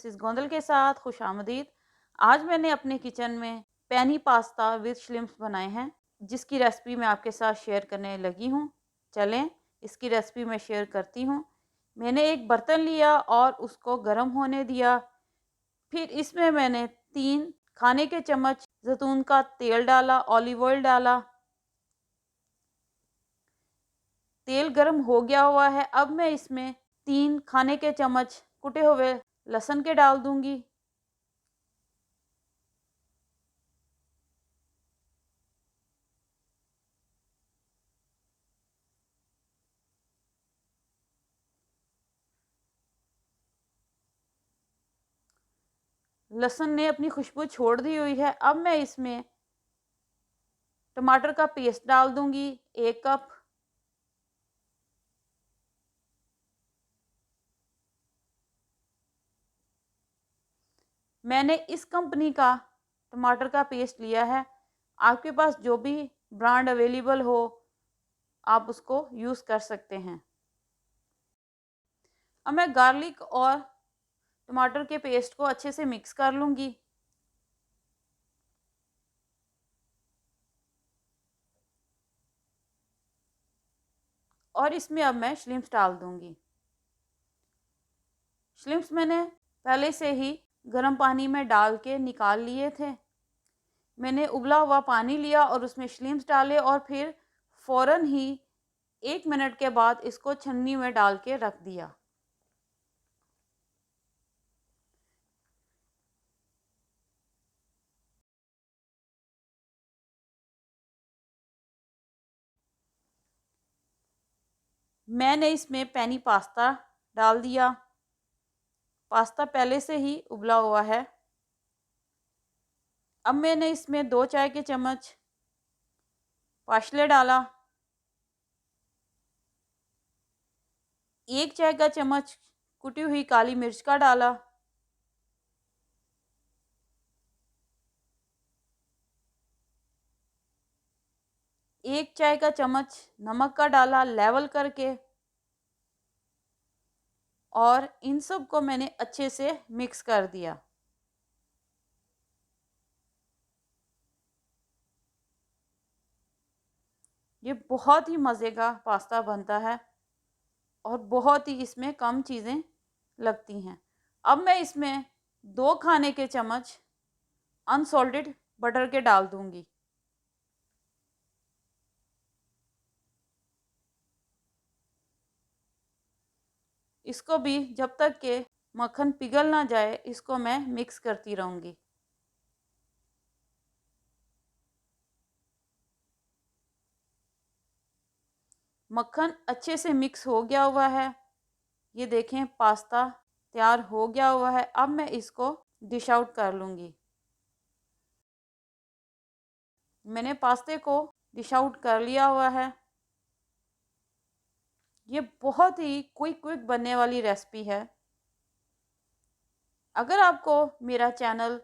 Mrs Gondal के साथ खुशामदीद। आज मैंने अपने किचन में पेनी पास्ता विद श्रिम्प्स बनाए हैं, जिसकी रेसिपी मैं आपके साथ शेयर करने लगी हूँ। चलें इसकी रेसिपी मैं शेयर करती हूँ। मैंने एक बर्तन लिया और उसको गर्म होने दिया। फिर इसमें मैंने 3 खाने के चम्मच जैतून का तेल डाला, ऑलिव ऑयल डाला। तेल गर्म हो गया हुआ है। अब मैं इसमें 3 खाने के चम्मच कुटे हुए लहसुन के डाल दूंगी। लहसुन ने अपनी खुशबू छोड़ दी हुई है। अब मैं इसमें टमाटर का पेस्ट डाल दूंगी 1 कप। मैंने इस कंपनी का टमाटर का पेस्ट लिया है। आपके पास जो भी ब्रांड अवेलेबल हो आप उसको यूज़ कर सकते हैं। अब मैं गार्लिक और टमाटर के पेस्ट को अच्छे से मिक्स कर लूँगी। और इसमें अब मैं श्रिम्प्स डाल दूँगी। श्रिम्प्स मैंने पहले से ही गर्म पानी में डाल के निकाल लिए थे। मैंने उबला हुआ पानी लिया और उसमें श्रिम्प्स डाले और फिर फ़ौरन ही 1 मिनट के बाद इसको छन्नी में डाल के रख दिया। मैंने इसमें पेनी पास्ता डाल दिया। पास्ता पहले से ही उबला हुआ है। अब मैंने इसमें 2 चाय के चम्मच पार्सले डाला, 1 चाय का चम्मच कुटी हुई काली मिर्च का डाला, 1 चाय का चम्मच नमक का डाला लेवल करके, और इन सब को मैंने अच्छे से मिक्स कर दिया। ये बहुत ही मज़े का पास्ता बनता है और बहुत ही इसमें कम चीज़ें लगती हैं। अब मैं इसमें 2 खाने के चम्मच अनसॉल्टेड बटर के डाल दूंगी। इसको भी जब तक के मक्खन पिघल ना जाए इसको मैं मिक्स करती रहूँगी। मक्खन अच्छे से मिक्स हो गया हुआ है। ये देखें पास्ता तैयार हो गया हुआ है। अब मैं इसको डिश आउट कर लूँगी। मैंने पास्ते को डिश आउट कर लिया हुआ है। ये बहुत ही क्विक बनने वाली रेसिपी है। अगर आपको मेरा चैनल,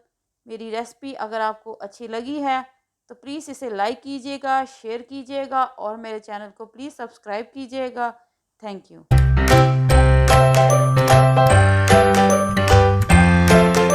मेरी रेसिपी अगर आपको अच्छी लगी है तो प्लीज़ इसे लाइक कीजिएगा, शेयर कीजिएगा और मेरे चैनल को प्लीज़ सब्सक्राइब कीजिएगा। Thank you.